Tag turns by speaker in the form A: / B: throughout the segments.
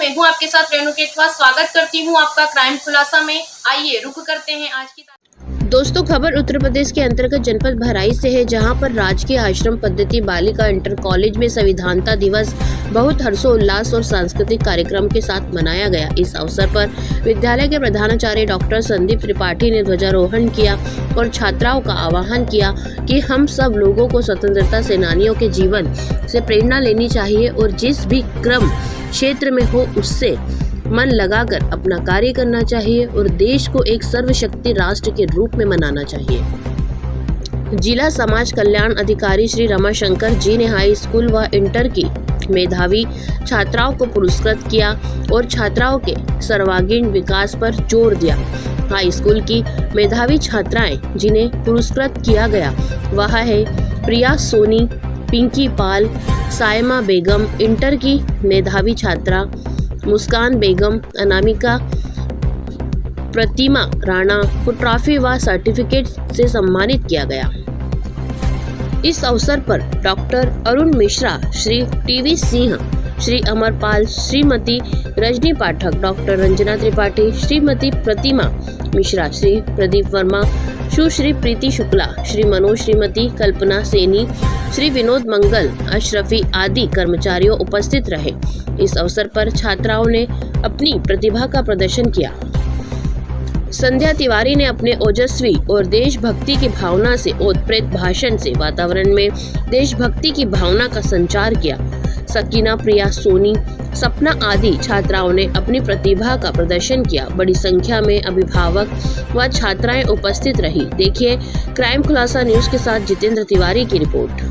A: मैं हूं आपके साथ रेणु केतवा। स्वागत करती हूं आपका क्राइम खुलासा में। आइए रुक करते हैं आज की।
B: दोस्तों, खबर उत्तर प्रदेश के अंतर्गत जनपद बहराइच से है, जहां पर राजकीय आश्रम पद्धति बालिका इंटर कॉलेज में संविधानता दिवस बहुत हर्षोल्लास और सांस्कृतिक कार्यक्रम के साथ मनाया गया। इस अवसर पर विद्यालय के प्रधानाचार्य डॉक्टर संदीप त्रिपाठी ने ध्वजारोहण किया और छात्राओं का आह्वान किया कि हम सब लोगों को स्वतंत्रता सेनानियों के जीवन से प्रेरणा लेनी चाहिए और जिस भी क्रम क्षेत्र में हो उससे मन लगाकर अपना कार्य करना चाहिए और देश को एक सर्वशक्ति राष्ट्र के रूप में मनाना चाहिए। जिला समाज कल्याण अधिकारी श्री रमाशंकर जी ने हाई स्कूल व इंटर की मेधावी छात्राओं को पुरस्कृत किया और छात्राओं के सर्वांगीण विकास पर जोर दिया। हाई स्कूल की मेधावी छात्राएं जिन्हें पुरस्कृत किया गया वह है प्रिया सोनी, पिंकी पाल, सायमा बेगम। इंटर की मेधावी छात्रा मुस्कान बेगम, अनामिका, प्रतिमा राणा को ट्रॉफी व सर्टिफिकेट से सम्मानित किया गया। इस अवसर पर डॉक्टर अरुण मिश्रा, श्री टीवी सिंह, श्री अमरपाल, श्रीमती रजनी पाठक, डॉक्टर रंजना त्रिपाठी, श्रीमती प्रतिमा मिश्रा, श्री प्रदीप वर्मा, सुश्री प्रीति शुक्ला, श्री मनोज, श्रीमती कल्पना सेनी, श्री विनोद मंगल, अशरफी आदि कर्मचारियों उपस्थित रहे। इस अवसर पर छात्राओं ने अपनी प्रतिभा का प्रदर्शन किया। संध्या तिवारी ने अपने ओजस्वी और देशभक्ति की भावना से ओतप्रोत भाषण से वातावरण में देशभक्ति की भावना का संचार किया। सकीना, प्रिया, सोनी, सपना आदि छात्राओं ने अपनी प्रतिभा का प्रदर्शन किया। बड़ी संख्या में अभिभावक व छात्राएं उपस्थित रही। देखिए क्राइम खुलासा न्यूज के साथ जितेंद्र तिवारी की रिपोर्ट।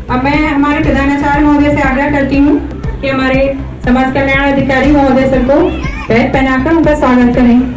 C: अब मैं हमारे प्रधानाचार्य महोदय से आग्रह करती हूँ कि हमारे समाज कल्याण अधिकारी महोदय सर को बैग पहनाकर उनका स्वागत करें।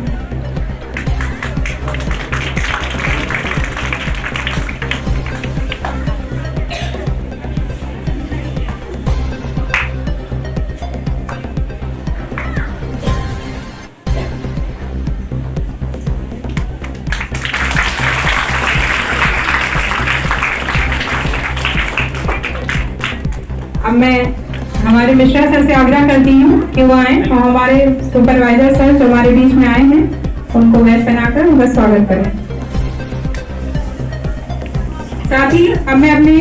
C: अब मैं हमारे मिश्रा सर से आग्रह करती हूँ कि वो आए और हमारे सुपरवाइजर सर जो हमारे बीच में आए हैं उनको बैग पहनाकर उनका स्वागत करें। साथ ही अब मैं अपने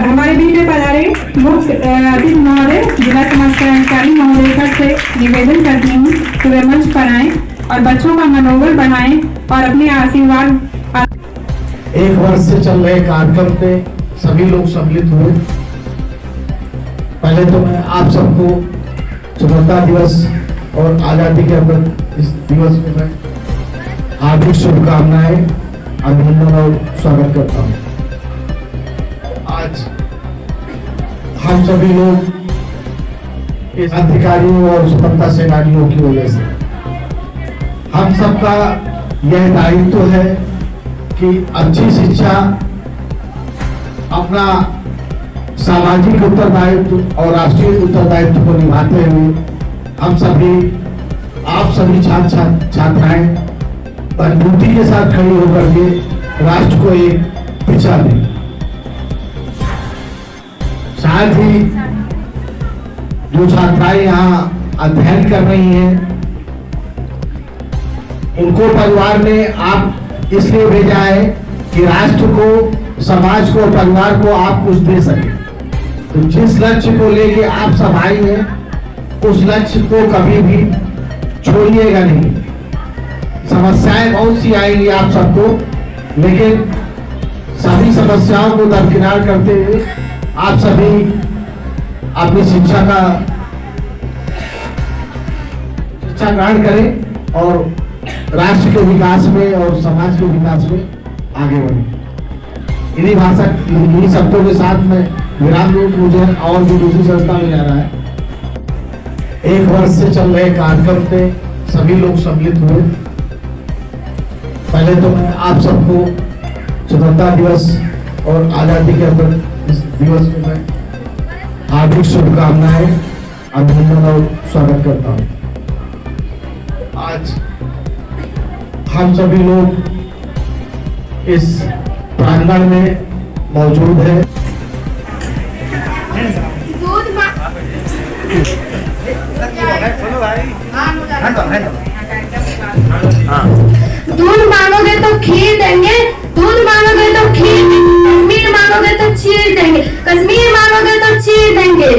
C: हमारे बीच में पधारे मुख्य अतिथि महोदय जिला समाज कल्याण महोदय सर से निवेदन करती हूँ कि वे मंच पर आए और बच्चों का मनोबल बढ़ाएं और अपने आशीर्वाद।
D: एक वर्ष से चल रहे कार्यक्रम पे सभी लोग सम्मिलित हुए। पहले तो मैं आप सबको स्वतंत्रता दिवस और आजादी के अमृत इस दिवस में मैं हार्दिक शुभकामनाएं, अभिनंदन और स्वागत करता हूं। आज हम सभी लोग इस अधिकारियों और स्वतंत्रता सेनानियों की वजह से हम सबका यह दायित्व है कि अच्छी शिक्षा, अपना सामाजिक उत्तरदायित्व और राष्ट्रीय उत्तरदायित्व को निभाते हुए हम सभी, आप सभी छात्र छात्राएं मजबूती के साथ खड़ी होकर के राष्ट्र को एक दिशा दें। साथ ही जो छात्राएं यहाँ अध्ययन कर रही हैं उनको परिवार ने आप इसलिए भेजा है कि राष्ट्र को, समाज को, परिवार को आप कुछ दे सके। तो जिस लक्ष्य को लेके आप सब आई हैं उस लक्ष्य को कभी भी छोड़िएगा नहीं। समस्याएं बहुत सी आएंगी आप सबको, लेकिन सभी समस्याओं को दरकिनार करते हुए आप सभी अपनी शिक्षा शिक्षा ग्रहण करें और राष्ट्र के विकास में और समाज के विकास में आगे बढ़े। इन्हीं शब्दों के साथ में विराम दूं। मुझे और भी दूसरी संस्था में जाना है। 1 वर्ष से चल रहे कार्यक्रम पे सभी लोग सम्मिलित हुए। पहले तो मैं आप सबको स्वतंत्रता दिवस और आजादी के अमृत दिवस में मैं हार्दिक शुभकामनाएं, अभिनंदन और स्वागत करता हूं। आज हम सभी लोग इस प्रांगण में मौजूद हैं।
E: दूध मांगोगे तो खीर देंगे, दूध मांगोगे तो खीर देंगे, कश्मीर मांगोगे तो चीर देंगे, कश्मीर मांगोगे तो चीर देंगे।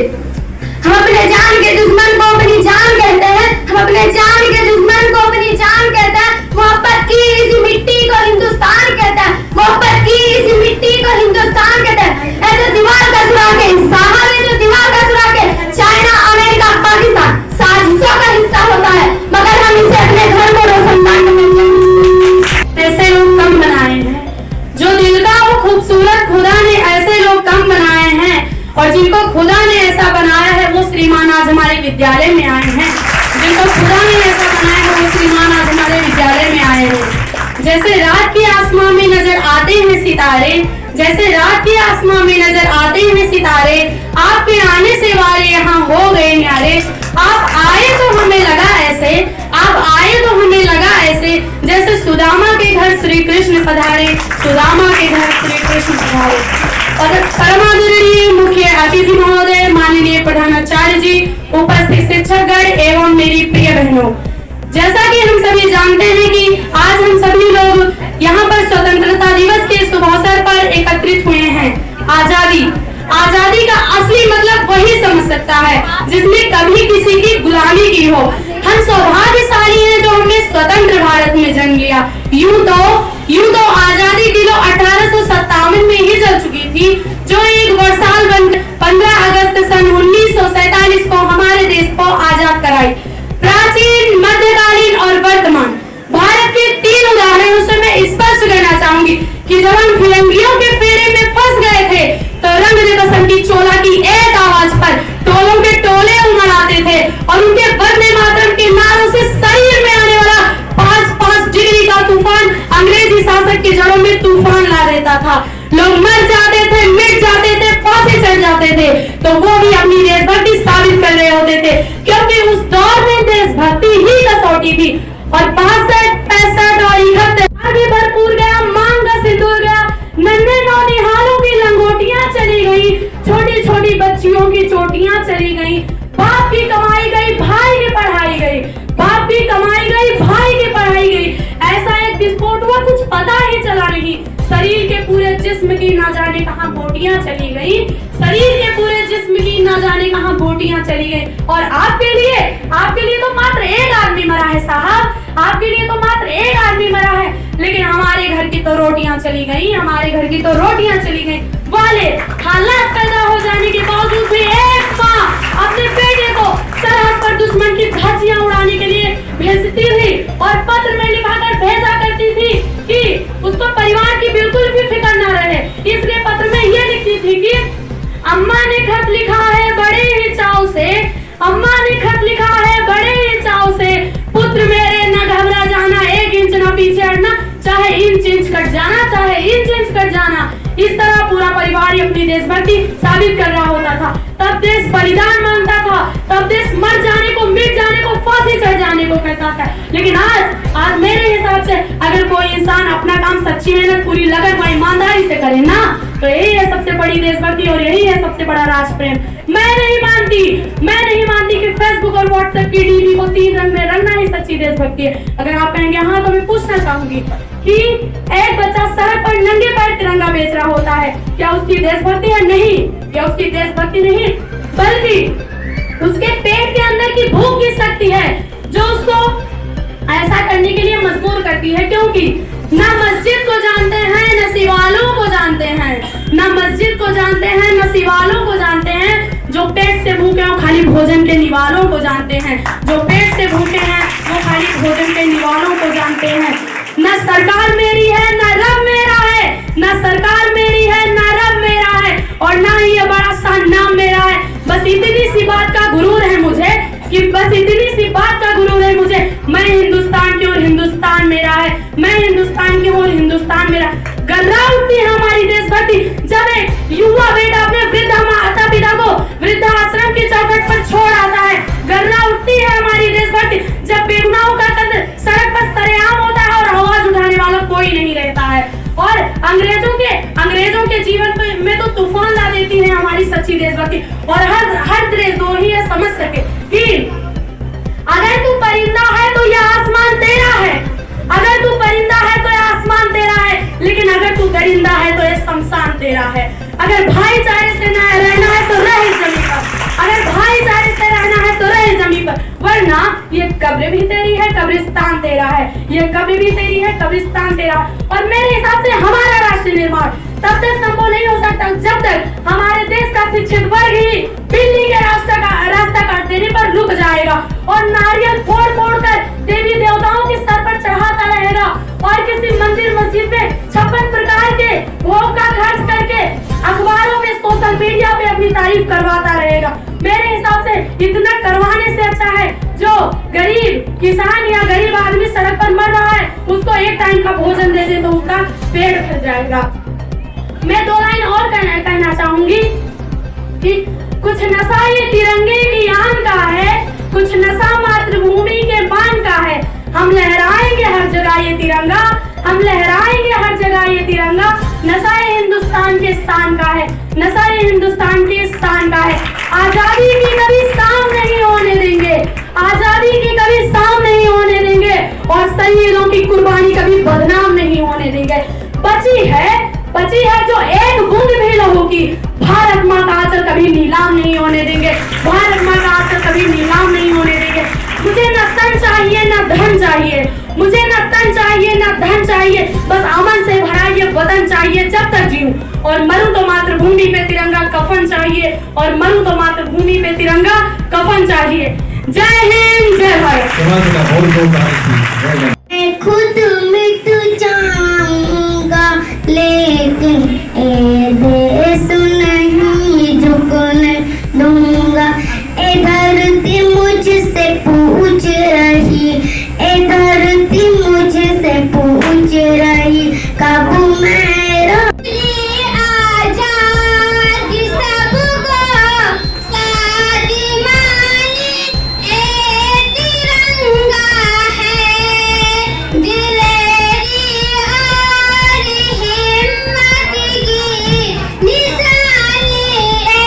E: हम अपने जान के दुश्मन को अपनी जान कहते हैं, हम अपने जान के दुश्मन को अपनी जान कहते हैं। मोहब्बत की इसी मिट्टी को हिंदुस्तान कहता है, मोहब्बत की इसी मिट्टी को हिंदुस्तान कहता है। ऐसे दीवार का चुरा के, साहब ने जो दीवार का चुरा के चाइना, अमेरिका, पाकिस्तान साजिशों का हिस्सा होता है, मगर हम इसे अपने घर को रोशनदान ऐसे लोग कम बनाए हैं। जो दिल का वो खूबसूरत खुदा ने ऐसे लोग कम बनाए हैं, और जिनको खुदा ने ऐसा बनाया है वो श्रीमान आज हमारे विद्यालय में आए हैं। जिनको खुदा ने ऐसा बनाया है वो श्रीमान आज हमारे विद्यालय में आए हैं। जैसे रात के आसमान में नजर आते हैं सितारे, जैसे रात के आसमान में नजर आते हैं सितारे, आपके आने से वारे यहाँ हो गए न्यारे। आप आए तो हमें लगा ऐसे, आप आए तो हमें लगा ऐसे, जैसे सुदामा के घर श्री कृष्ण पधारे, सुदामा के घर श्री कृष्ण पधारे। और परमादरणीय मुख्य अतिथि महोदय, माननीय प्रधानाचार्य जी, उपस्थित शिक्षकगण एवं मेरी प्रिय बहनों, जैसा कि हम सभी जानते हैं कि आज हम सभी लोग यहाँ पर स्वतंत्रता दिवस के शुभ अवसर पर एकत्रित हुए हैं। आजादी, आजादी का असली मतलब वही समझ सकता है जिसने कभी किसी की गुलामी की हो। हम सौभाग्यशाली हैं जो हमने स्वतंत्र भारत में जन्म लिया। यूं तो आजादी किलो 1857 में ही जल चुकी थी, जो एक वर्षाल 15 अगस्त सन 1947 को हमारे देश को आजाद कराई। प्राचीन, मध्यकालीन और वर्तमान भारत के 3 उदाहरणों से मैं स्पष्ट कहना चाहूंगी कि जब हम फिरंगियों के फेरे में फंस गए थे तो रंग दे बसंती चोला की एक आवाज पर टोलों के टोले उमड़ आते थे और उनके वंदे मातरम के नारों से शरीर में आने वाला 5-5 डिग्री का तूफान अंग्रेजी शासक की जड़ों में तूफान ला देता था। लोग मर जाते थे, मिट जाते थे, फांसी चढ़ जाते थे, तो वो भी अपनी देशभक्ति साबित कर रहे होते थे, क्योंकि उस दौर में देशभक्ति ही कसौटी थी। और 62, 65 और 71 आगे भरपूर गया, मांग का सिंदूर गया, नन्हे नौनिहालों की लंगोटियां चली गई, छोटी छोटी बच्चियों की चोटियां चली गई, बाप की कमाई गई, भाई की पढ़ाई गई, बाप की कमाई गई, भाई की पढ़ाई गई। ऐसा एक विस्फोट हुआ, कुछ पता ही चला नहीं। शरीर के पूरे जिस्म की ना जाने कहां बोटियां चली गई, शरीर के पूरे जिस्म की ना जाने कहां बोटियां चली गई। और आपके लिए तो मात्र एक आदमी मरा है साहब, आपके लिए तो मात्र एक आदमी मरा है, लेकिन हमारे घर की तो रोटियां चली गई, हमारे घर की तो रोटियां चली गई। वाले हालात पैदा हो जाने के बावजूद भी एक माँ अपने बेटे को सरहद पर दुश्मन की धज्जियां उड़ाने के लिए भेजती थी और पत्र में लिखाकर भेजा करती थी कि उसको परिवार की बिल्कुल भी फिक्र न रहे। इसलिए पत्र में ये लिखती थी कि अम्मा ने खत लिखा है बड़े ही चाव से, अम्मा ने खत लिखा है बड़े ही चाव से, पुत्र मेरे न घबरा जाना, 1 इंच न पीछे हटना, चाहे इंच कट जाना, चाहे इंच कट जाना। इस तरह पूरा परिवार अपनी देशभक्ति साबित कर रहा होता था। तब देश बलिदान मांगता था, तब देश मर जाने को, मिट जाने को, फांसी चढ़ जाने को कहता था। लेकिन आज मेरे हिसाब से अगर कोई इंसान अपना काम सच्ची मेहनत, पूरी लगन और ईमानदारी से करे ना, तो यही है सबसे बड़ी देशभक्ति और यही है सबसे बड़ा राष्ट्र प्रेम। मैं नहीं मानती कि फेसबुक और व्हाट्सएप की डीपी को 3 रंग में रंगना ही सच्ची देशभक्ति है। अगर आप कहेंगे हाँ, तो मैं पूछना चाहूंगी कि एक बच्चा सड़क पर नंगे पैर तिरंगा बेच रहा होता है, क्या उसकी देशभक्ति है? नहीं, क्या उसकी देशभक्ति नहीं, बल्कि उसके पेट के अंदर की भूख की शक्ति है जो उसको ऐसा करने के लिए मजबूर करती है। क्योंकि ना मस्जिद को जानते हैं, न शिवालों को जानते हैं, ना मस्जिद को जानते हैं, न शिवालों को जानते हैं। जो पेट से भूखे हैं खाली भोजन के निवालों को जानते हैं, जो पेट से भूखे हैं हमारे भोजन के निवालों को जानते हैं। न सरकार मेरी है न रब मेरा है, न सरकार मेरी है न रब मेरा है, और ना ही ये बड़ा सा नाम मेरा है। बस इतनी सी बात का गुरूर है मुझे, कि बस इतनी सी बात का गुरूर है मुझे, मैं हिंदुस्तान की और हिंदुस्तान मेरा है, मैं हिंदुस्तान की और हिंदुस्तान मेरा। गर्रा उठती है हमारी देशभक्ति जब एक युवा बेटा अपने वृद्ध माता पिता को वृद्धाश्रम की चौखट पर छोड़ आता है। गर्रा उठती है हमारी देशभक्ति जब बेगुनाहों का कत्ल सड़क पर सरेआम होता है और आवाज उठाने वाला कोई नहीं रहता है। और अंग्रेजों के जीवन में तो तूफान ला देती है हमारी सच्ची देशभक्ति। और हर देशद्रोही ये समझ सके कि अगर तू परिंदा है तो यह आसमान तेरा है, अगर तू परिंदा है तो यह आसमान तेरा है, लेकिन अगर तू दरिंदा है तो यह शमशान तेरा है। अगर भाईचारे से रहना है तो रह इस जमीन पर, अगर भाईचारे से रहना है तो रह इस जमीन पर, वरना ये कब्र भी तेरी है कब्रिस्तान तेरा है, ये कब्र भी तेरी है कब्रिस्तान तेरा। और मेरे हिसाब से हमारा राष्ट्र निर्माण तब तक संभव नहीं हो सकता जब तक हमारे देश का शिक्षित वर्ग ही बिल्ली के रास्ता काट देने पर रुक जाएगा और नारियल फोड़ फोड़ कर देवी देवताओं के सर पर चढ़ाता रहेगा और किसी मंदिर मस्जिद में 56 प्रकार के भोग का खर्च करके अखबारों में सोशल मीडिया पे अपनी तारीफ करवाता रहेगा। मेरे हिसाब से इतना करवाने से अच्छा है जो गरीब किसान या गरीब आदमी सड़क पर मर रहा है उसको एक टाइम का भोजन दे दे तो उसका पेट भर जाएगा। मैं 2 लाइन और कहना चाहूंगी कि कुछ नशा ये तिरंगे की आन का है, कुछ नशा मातृभूमि के मान का है। हम लहराएंगे हर जगह ये तिरंगा, हम लहराएंगे हर जगह ये तिरंगा। नशा ये हिंदुस्तान के शान का है, नशा ये हिंदुस्तान के शान का है। आजादी की कभी शाम नहीं होने देंगे, आजादी की कभी शाम नहीं होने देंगे और शहीदों की कुर्बानी कभी बदनाम नहीं होने देंगे। बची है जो एक बूंद भी लहू की, भारत माँ का आंचल कभी नीलाम नहीं होने देंगे, भारत माँ का आंचल कभी नीलाम नहीं होने देंगे। मुझे न तन चाहिए न धन चाहिए, मुझे न तन चाहिए न धन चाहिए, बस अमन से भरा ये वतन चाहिए जब तक जीऊं। और मरूं तो मातृभूमि पे तिरंगा कफन चाहिए, और मरूं तो मातृभूमि पे तिरंगा कफन चाहिए। जय हिंद जय भारत।
F: मैं खुद मिट जाऊंगा लेकिन ए देश नहीं झुकने दूंगा। ए धरती मुझसे पूछ रही, ए धरती मुझसे पूछ रही कब मैं आजाद सबको स्वाभिमानी ए तिरंगा है, दिलेरी और हिम्मत की निशानी ए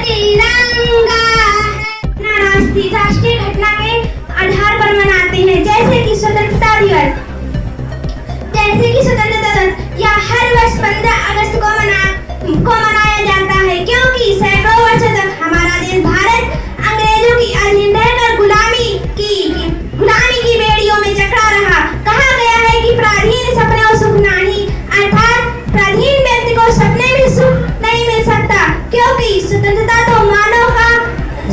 F: तिरंगा है। राष्ट्रीय घटना के आधार पर मनाते हैं जैसे कि स्वतंत्रता दिवस, या हर वर्ष 15 अगस्त को मनाया जाता है, क्योंकि सैकड़ों वर्षों तक हमारा देश भारत अंग्रेजों की अधीन रहकर गुलामी की बेड़ियों में जकड़ा रहा। कहा गया है कि प्राधीन सपने और सुख नहीं, अर्थात प्राधीन व्यक्ति को सपने में सुख नहीं मिल सकता, क्योंकि स्वतंत्रता तो मानव का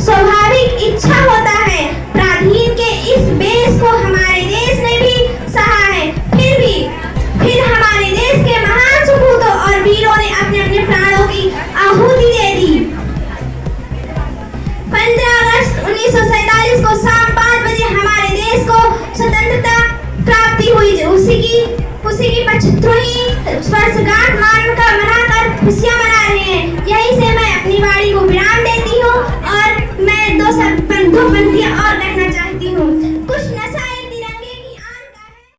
F: स्वाभाविक इच्छा होता है। प्राधीन के इस बेस को हमारे देश ने भी सहा है, फिर हमारे देश के महान सपूतों और वीरों ने अपने अपने प्राणों की आहुति दे दी। 15 अगस्त 1947 को शाम 5 बजे हमारे देश को स्वतंत्रता प्राप्ति हुई। उसी की 75वीं वर्षगांठ मनाकर खुशियां